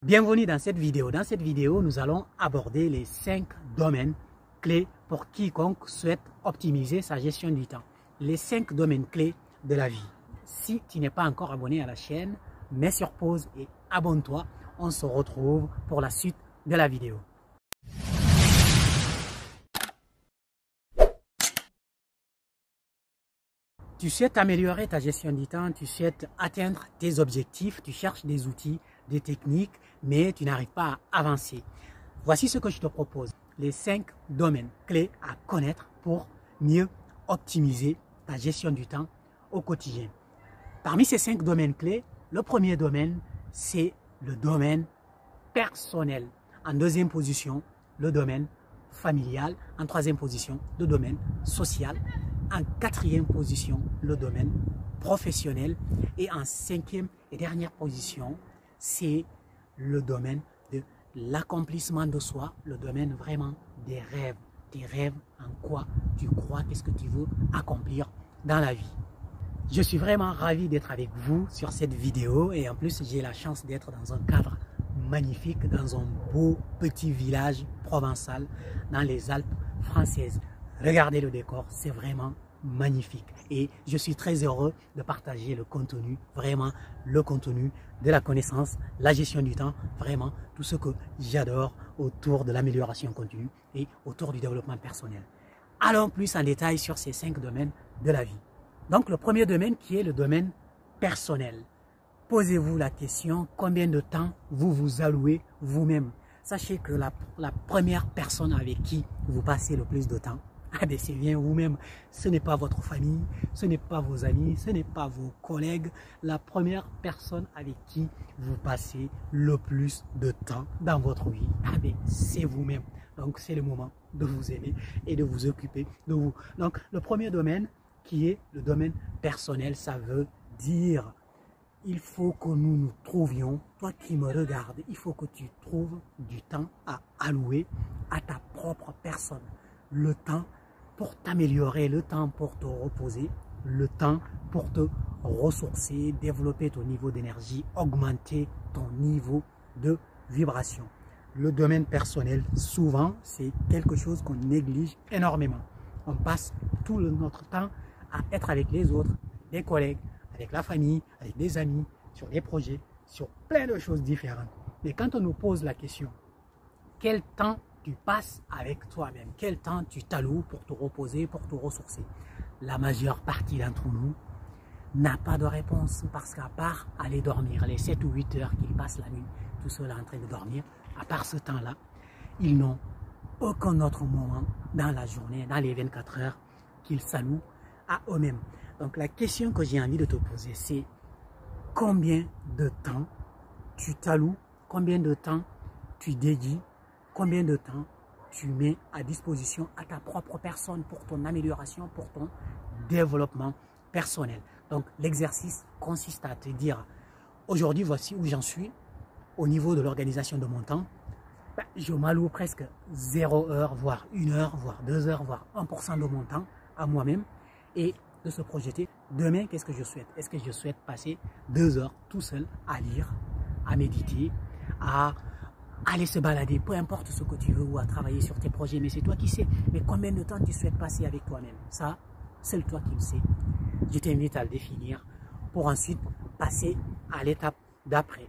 Bienvenue dans cette vidéo. Dans cette vidéo, nous allons aborder les 5 domaines clés pour quiconque souhaite optimiser sa gestion du temps. Les 5 domaines clés de la vie. Si tu n'es pas encore abonné à la chaîne, mets sur pause et abonne-toi. On se retrouve pour la suite de la vidéo. Tu souhaites améliorer ta gestion du temps, tu souhaites atteindre tes objectifs, tu cherches des outils, des techniques, mais tu n'arrives pas à avancer. Voici ce que je te propose. Les 5 domaines clés à connaître pour mieux optimiser ta gestion du temps au quotidien. Parmi ces 5 domaines clés, le premier domaine, c'est le domaine personnel. En deuxième position, le domaine familial. En troisième position, le domaine social. En quatrième position, le domaine professionnel. Et en cinquième et dernière position, c'est le domaine de l'accomplissement de soi, le domaine vraiment des rêves. Tes rêves, en quoi tu crois, qu'est-ce que tu veux accomplir dans la vie. Je suis vraiment ravi d'être avec vous sur cette vidéo et en plus j'ai la chance d'être dans un cadre magnifique, dans un beau petit village provençal dans les Alpes françaises. Regardez le décor, c'est vraiment magnifique et je suis très heureux de partager le contenu, vraiment le contenu de la connaissance, la gestion du temps, vraiment tout ce que j'adore autour de l'amélioration continue et autour du développement personnel. Allons plus en détail sur ces 5 domaines de la vie. Donc le premier domaine qui est le domaine personnel. Posez-vous la question, combien de temps vous vous allouez vous-même? Sachez que la première personne avec qui vous passez le plus de temps, c'est bien vous-même. Ce n'est pas votre famille, ce n'est pas vos amis, ce n'est pas vos collègues. La première personne avec qui vous passez le plus de temps dans votre vie, c'est vous-même. Donc c'est le moment de vous aimer et de vous occuper de vous. Donc le premier domaine qui est le domaine personnel, ça veut dire il faut que nous nous trouvions, toi qui me regardes, il faut que tu trouves du temps à allouer à ta propre personne. Le temps pour t'améliorer, le temps pour te reposer, le temps pour te ressourcer, développer ton niveau d'énergie, augmenter ton niveau de vibration. Le domaine personnel, souvent, c'est quelque chose qu'on néglige énormément. On passe tout notre temps à être avec les autres, les collègues, avec la famille, avec des amis, sur des projets, sur plein de choses différentes. Mais quand on nous pose la question, quel temps tu passes avec toi-même, quel temps tu t'alloues pour te reposer, pour te ressourcer? La majeure partie d'entre nous n'a pas de réponse parce qu'à part aller dormir, les 7 ou 8 heures qu'ils passent la nuit, tout seul en train de dormir, à part ce temps-là, ils n'ont aucun autre moment dans la journée, dans les 24 heures qu'ils s'allouent à eux-mêmes. Donc la question que j'ai envie de te poser, c'est combien de temps tu t'alloues, combien de temps tu dédies, combien de temps tu mets à disposition à ta propre personne pour ton amélioration, pour ton développement personnel. Donc l'exercice consiste à te dire, aujourd'hui voici où j'en suis au niveau de l'organisation de mon temps. Je m'alloue presque 0 heure, voire 1 heure, voire 2 heures, voire 1% de mon temps à moi-même et de se projeter. Demain, qu'est-ce que je souhaite? Est-ce que je souhaite passer 2 heures tout seul à lire, à méditer, à aller se balader, peu importe ce que tu veux, ou à travailler sur tes projets, mais c'est toi qui sais. Mais combien de temps tu souhaites passer avec toi-même? Ça, c'est toi qui le sais. Je t'invite à le définir pour ensuite passer à l'étape d'après.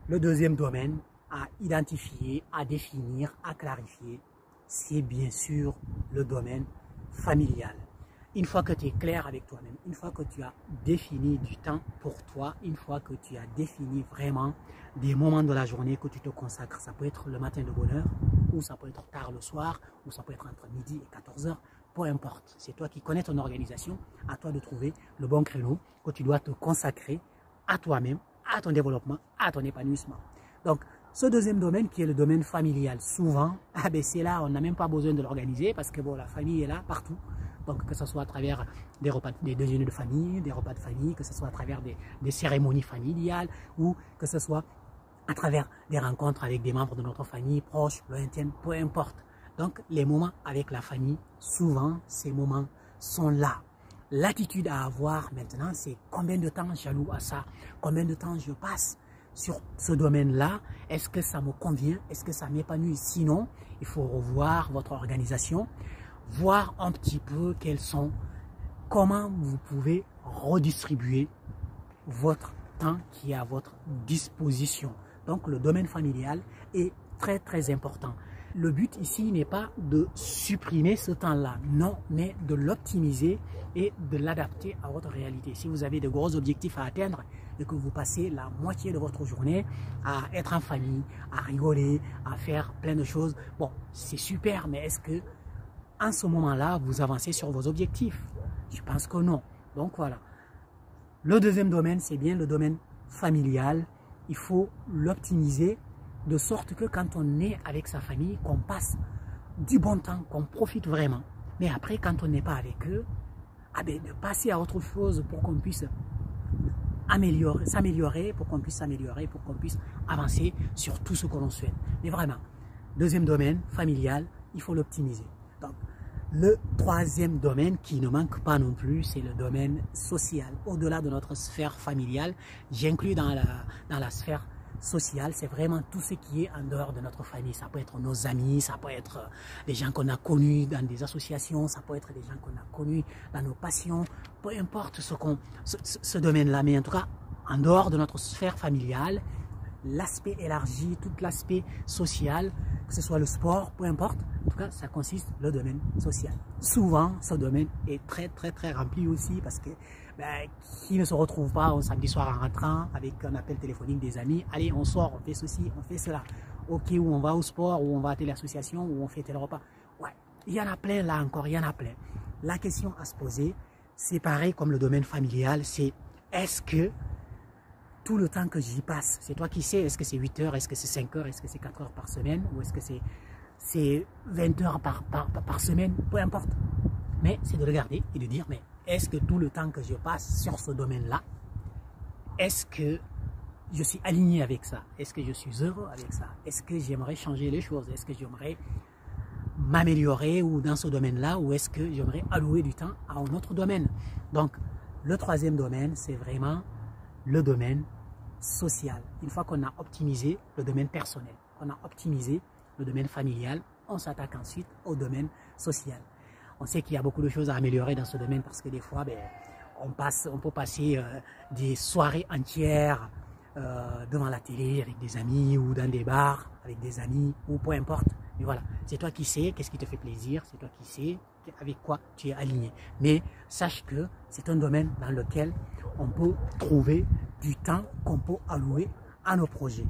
Le deuxième domaine à identifier, à définir, à clarifier, c'est bien sûr le domaine familial. Une fois que tu es clair avec toi-même, une fois que tu as défini du temps pour toi, une fois que tu as défini vraiment des moments de la journée que tu te consacres, ça peut être le matin de bonne heure, ou ça peut être tard le soir, ou ça peut être entre midi et 14 heures, peu importe. C'est toi qui connais ton organisation, à toi de trouver le bon créneau que tu dois te consacrer à toi-même, à ton développement, à ton épanouissement. Donc, ce deuxième domaine qui est le domaine familial, souvent, c'est là, on n'a même pas besoin de l'organiser parce que bon, la famille est là partout. Donc que ce soit à travers des repas, des déjeuners de famille, des repas de famille, que ce soit à travers des cérémonies familiales ou que ce soit à travers des rencontres avec des membres de notre famille, proches, lointaines, peu importe. Donc les moments avec la famille, souvent ces moments sont là. L'attitude à avoir maintenant, c'est combien de temps j'alloue à ça, combien de temps je passe sur ce domaine-là? Est-ce que ça me convient? Est-ce que ça m'épanouit? Sinon, il faut revoir votre organisation, voir un petit peu comment vous pouvez redistribuer votre temps qui est à votre disposition. Donc, le domaine familial est très, très important. Le but ici n'est pas de supprimer ce temps-là, non, mais de l'optimiser et de l'adapter à votre réalité. Si vous avez de gros objectifs à atteindre et que vous passez la moitié de votre journée à être en famille, à rigoler, à faire plein de choses, bon, c'est super, mais est-ce que en ce moment-là, vous avancez sur vos objectifs? Je pense que non. Donc voilà. Le deuxième domaine, c'est bien le domaine familial. Il faut l'optimiser de sorte que quand on est avec sa famille, qu'on passe du bon temps, qu'on profite vraiment. Mais après, quand on n'est pas avec eux, de passer à autre chose pour qu'on puisse s'améliorer, pour qu'on puisse s'améliorer, pour qu'on puisse avancer sur tout ce que l'on souhaite. Mais vraiment, deuxième domaine, familial, il faut l'optimiser. Donc, le troisième domaine qui ne manque pas non plus, c'est le domaine social. Au-delà de notre sphère familiale, j'inclus dans la sphère sociale, c'est vraiment tout ce qui est en dehors de notre famille. Ça peut être nos amis, ça peut être des gens qu'on a connus dans des associations, ça peut être des gens qu'on a connus dans nos passions, peu importe ce domaine-là. Mais en tout cas, en dehors de notre sphère familiale, l'aspect élargi, tout l'aspect social, que ce soit le sport, peu importe, en tout cas, ça consiste le domaine social. Souvent, ce domaine est très, très, très rempli aussi parce que qui ne se retrouve pas un samedi soir en rentrant avec un appel téléphonique des amis, allez, on sort, on fait ceci, on fait cela. Ok, où on va au sport, ou on va à telle association, ou on fait tel repas. Ouais, il y en a plein là encore, il y en a plein. La question à se poser, c'est pareil comme le domaine familial, c'est est-ce que tout le temps que j'y passe, c'est toi qui sais, est-ce que c'est 8 heures, est-ce que c'est 5 heures, est-ce que c'est 4 heures par semaine, ou est-ce que c'est 20 heures par semaine, peu importe. Mais c'est de regarder et de dire, mais est-ce que tout le temps que je passe sur ce domaine-là, est-ce que je suis aligné avec ça? Est-ce que je suis heureux avec ça? Est-ce que j'aimerais changer les choses? Est-ce que j'aimerais m'améliorer ou dans ce domaine-là? Ou est-ce que j'aimerais allouer du temps à un autre domaine? Donc, le troisième domaine, c'est vraiment le domaine social. Une fois qu'on a optimisé le domaine personnel, qu'on a optimisé le domaine familial, on s'attaque ensuite au domaine social. On sait qu'il y a beaucoup de choses à améliorer dans ce domaine parce que des fois, on peut passer des soirées entières devant la télé avec des amis ou dans des bars avec des amis ou peu importe. Mais voilà, c'est toi qui sais qu'est-ce qui te fait plaisir, c'est toi qui sais avec quoi tu es aligné. Mais sache que c'est un domaine dans lequel on peut trouver du temps qu'on peut allouer à nos projets.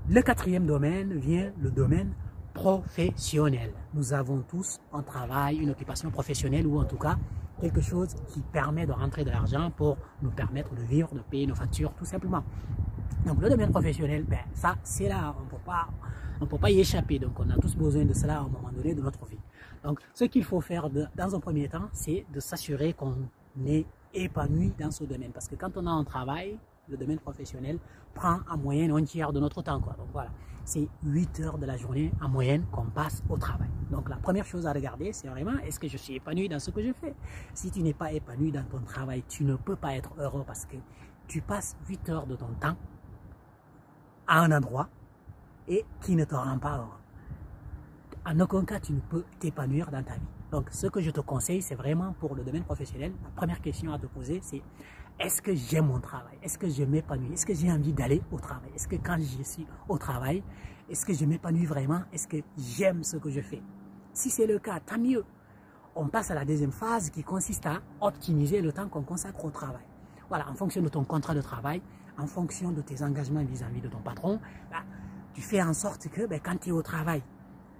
Le quatrième domaine vient le domaine professionnel. Nous avons tous un travail, une occupation professionnelle ou en tout cas quelque chose qui permet de rentrer de l'argent pour nous permettre de vivre, de payer nos factures tout simplement. Donc le domaine professionnel, ça c'est là, on ne peut pas y échapper. Donc on a tous besoin de cela à un moment donné de notre vie. Donc ce qu'il faut faire dans un premier temps, c'est de s'assurer qu'on est épanoui dans ce domaine. Parce que quand on a un travail, le domaine professionnel prend en moyenne un tiers de notre temps, quoi. Donc voilà, c'est 8 heures de la journée en moyenne qu'on passe au travail. Donc la première chose à regarder, c'est vraiment est-ce que je suis épanoui dans ce que je fais? Si tu n'es pas épanoui dans ton travail, tu ne peux pas être heureux parce que tu passes 8 heures de ton temps à un endroit et qui ne te rend pas heureux. En aucun cas, tu ne peux t'épanouir dans ta vie. Donc, ce que je te conseille, c'est vraiment pour le domaine professionnel, la première question à te poser, c'est est-ce que j'aime mon travail? Est-ce que je m'épanouis? Est-ce que j'ai envie d'aller au travail? Est-ce que quand je suis au travail, est-ce que je m'épanouis vraiment? Est-ce que j'aime ce que je fais? Si c'est le cas, tant mieux. On passe à la deuxième phase qui consiste à optimiser le temps qu'on consacre au travail. Voilà, en fonction de ton contrat de travail, en fonction de tes engagements vis-à-vis de ton patron, tu fais en sorte que quand tu es au travail,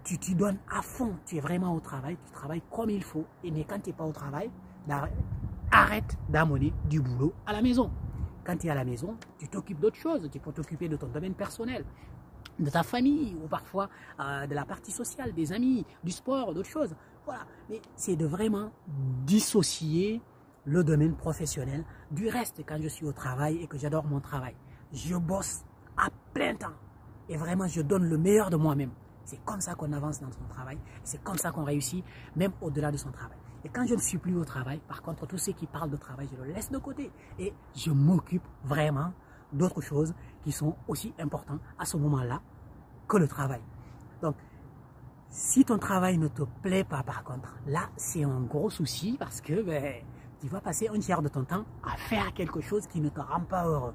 tu t'y donnes à fond, tu es vraiment au travail, tu travailles comme il faut. Mais quand tu n'es pas au travail, arrête d'amener du boulot à la maison. Quand tu es à la maison, tu t'occupes d'autres choses. Tu peux t'occuper de ton domaine personnel, de ta famille ou parfois de la partie sociale, des amis, du sport, d'autres choses. Voilà. Mais c'est de vraiment dissocier le domaine professionnel du reste quand je suis au travail et que j'adore mon travail. Je bosse à plein temps et vraiment je donne le meilleur de moi-même. C'est comme ça qu'on avance dans son travail, c'est comme ça qu'on réussit, même au-delà de son travail. Et quand je ne suis plus au travail, par contre, tous ceux qui parlent de travail, je le laisse de côté. Et je m'occupe vraiment d'autres choses qui sont aussi importantes à ce moment-là que le travail. Donc, si ton travail ne te plaît pas, par contre, là, c'est un gros souci parce que tu vas passer un tiers de ton temps à faire quelque chose qui ne te rend pas heureux.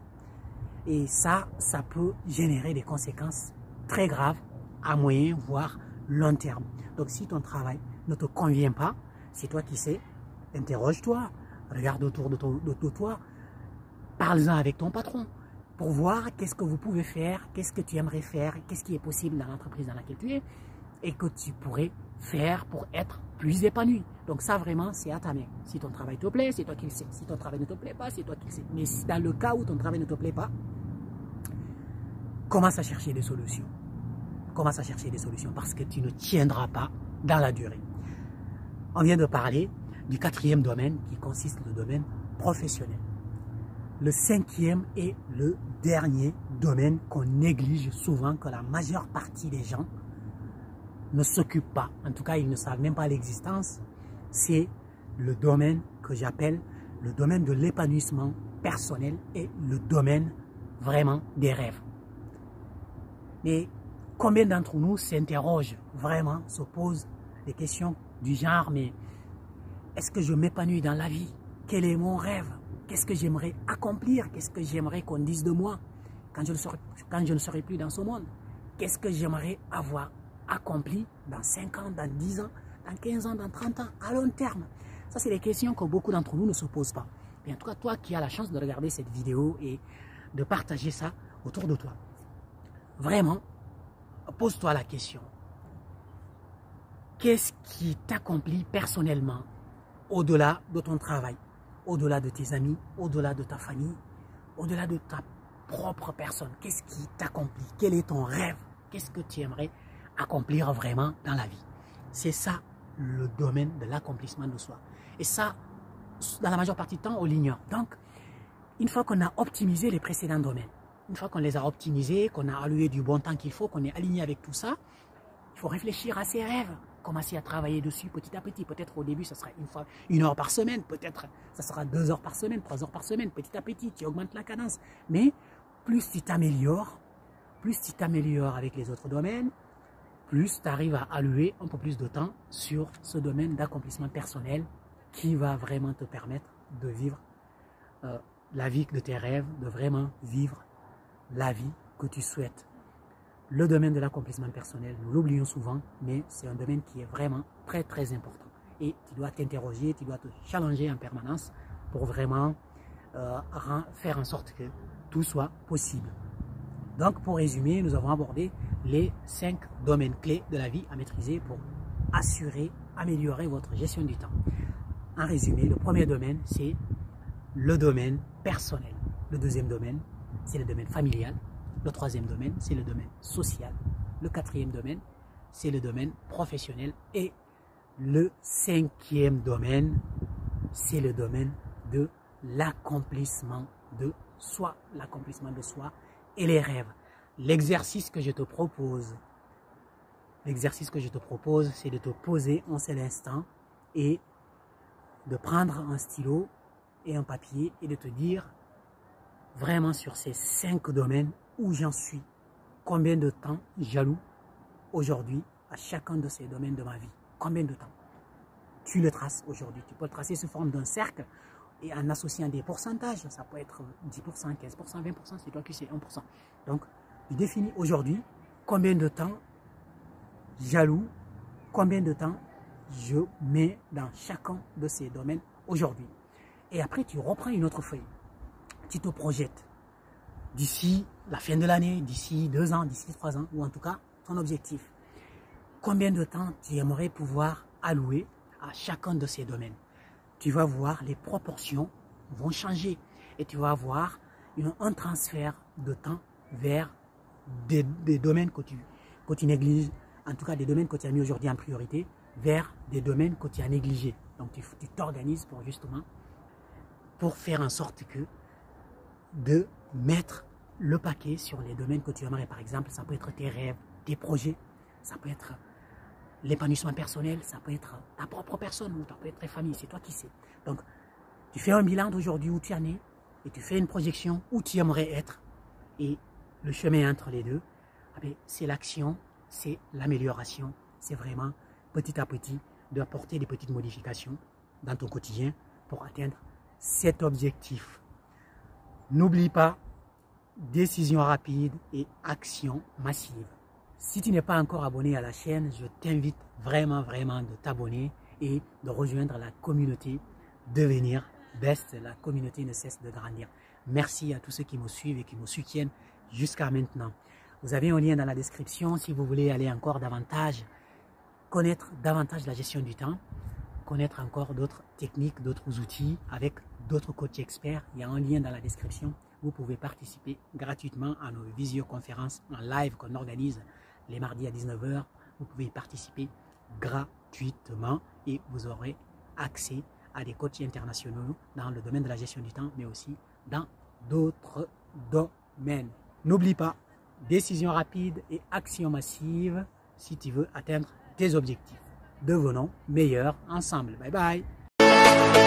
Et ça peut générer des conséquences très graves à moyen, voire long terme. Donc, si ton travail ne te convient pas, c'est toi qui sais, interroge-toi, regarde autour de toi, parle-en avec ton patron pour voir qu'est-ce que vous pouvez faire, qu'est-ce que tu aimerais faire, qu'est-ce qui est possible dans l'entreprise dans laquelle tu es et que tu pourrais faire pour être plus épanoui. Donc ça vraiment, c'est à ta main. Si ton travail te plaît, c'est toi qui le sais. Si ton travail ne te plaît pas, c'est toi qui le sais. Mais si dans le cas où ton travail ne te plaît pas, commence à chercher des solutions. Commence à chercher des solutions parce que tu ne tiendras pas dans la durée. On vient de parler du 4e domaine qui consiste le domaine professionnel. Le 5e est le dernier domaine qu'on néglige souvent, que la majeure partie des gens ne s'occupent pas. En tout cas, ils ne savent même pas l'existence. C'est le domaine que j'appelle le domaine de l'épanouissement personnel et le domaine vraiment des rêves. Mais combien d'entre nous s'interrogent vraiment, se posent des questions du genre, mais est-ce que je m'épanouis dans la vie? Quel est mon rêve? Qu'est-ce que j'aimerais accomplir? Qu'est-ce que j'aimerais qu'on dise de moi quand je ne serai plus dans ce monde? Qu'est-ce que j'aimerais avoir accompli dans 5 ans, dans 10 ans, dans 15 ans, dans 30 ans, à long terme? Ça, c'est des questions que beaucoup d'entre nous ne se posent pas. Et en tout cas, toi qui as la chance de regarder cette vidéo et de partager ça autour de toi, vraiment, pose-toi la question. Qu'est-ce qui t'accomplit personnellement au-delà de ton travail, au-delà de tes amis, au-delà de ta famille, au-delà de ta propre personne? Qu'est-ce qui t'accomplit? Quel est ton rêve? Qu'est-ce que tu aimerais accomplir vraiment dans la vie? C'est ça le domaine de l'accomplissement de soi. Et ça, dans la majeure partie du temps, on l'ignore. Donc, une fois qu'on a optimisé les précédents domaines, une fois qu'on les a optimisés, qu'on a alloué du bon temps qu'il faut, qu'on est aligné avec tout ça, il faut réfléchir à ses rêves, commencer à travailler dessus petit à petit. Peut-être au début, ça sera 1 heure par semaine, peut-être ça sera 2 heures par semaine, 3 heures par semaine, petit à petit, tu augmentes la cadence. Mais plus tu t'améliores avec les autres domaines, plus tu arrives à allouer un peu plus de temps sur ce domaine d'accomplissement personnel qui va vraiment te permettre de vivre la vie de tes rêves, de vraiment vivre la vie que tu souhaites. Le domaine de l'accomplissement personnel, nous l'oublions souvent, mais c'est un domaine qui est vraiment très très important. Et tu dois t'interroger, tu dois te challenger en permanence pour vraiment faire en sorte que tout soit possible. Donc pour résumer, nous avons abordé les 5 domaines clés de la vie à maîtriser pour améliorer votre gestion du temps. En résumé, le premier domaine, c'est le domaine personnel. Le deuxième domaine, c'est le domaine familial. Le troisième domaine, c'est le domaine social. Le 4e domaine, c'est le domaine professionnel. Et le 5e domaine, c'est le domaine de l'accomplissement de soi. L'accomplissement de soi et les rêves. L'exercice que je te propose, c'est de te poser un seul instant et de prendre un stylo et un papier et de te dire vraiment sur ces 5 domaines où j'en suis, combien de temps j'alloue aujourd'hui à chacun de ces domaines de ma vie. Combien de temps? Tu le traces aujourd'hui. Tu peux le tracer sous forme d'un cercle et en associant des pourcentages. Ça peut être 10%, 15%, 20%, c'est toi qui sais, 1%. Donc, je définis aujourd'hui combien de temps j'alloue, combien de temps je mets dans chacun de ces domaines aujourd'hui. Et après, tu reprends une autre feuille. Tu te projettes d'ici la fin de l'année, d'ici 2 ans, d'ici 3 ans, ou en tout cas, ton objectif. Combien de temps tu aimerais pouvoir allouer à chacun de ces domaines? Tu vas voir, les proportions vont changer et tu vas avoir un transfert de temps vers des domaines que tu négliges, en tout cas des domaines que tu as mis aujourd'hui en priorité, vers des domaines que tu as négligés. Donc tu t'organises pour justement, pour faire en sorte que de mettre le paquet sur les domaines que tu aimerais. Par exemple, ça peut être tes rêves, tes projets, ça peut être l'épanouissement personnel, ça peut être ta propre personne ou ça peut être ta famille, c'est toi qui sais. Donc, tu fais un bilan d'aujourd'hui où tu en es et tu fais une projection où tu aimerais être Et le chemin entre les deux, c'est l'action, c'est l'amélioration, c'est vraiment petit à petit d'apporter des petites modifications dans ton quotidien pour atteindre cet objectif. N'oublie pas, décision rapide et action massive. Si tu n'es pas encore abonné à la chaîne, je t'invite vraiment de t'abonner et de rejoindre la communauté Devenir Best. La communauté ne cesse de grandir. Merci à tous ceux qui me suivent et qui me soutiennent jusqu'à maintenant. Vous avez un lien dans la description si vous voulez aller encore davantage, connaître davantage la gestion du temps, connaître encore d'autres techniques, d'autres outils avec d'autres coachs experts. Il y a un lien dans la description. Vous pouvez participer gratuitement à nos visioconférences en live qu'on organise les mardis à 19 h. Vous pouvez y participer gratuitement et vous aurez accès à des coachs internationaux dans le domaine de la gestion du temps, mais aussi dans d'autres domaines. N'oublie pas, décision rapide et action massive si tu veux atteindre tes objectifs. Devenons meilleurs ensemble. Bye bye.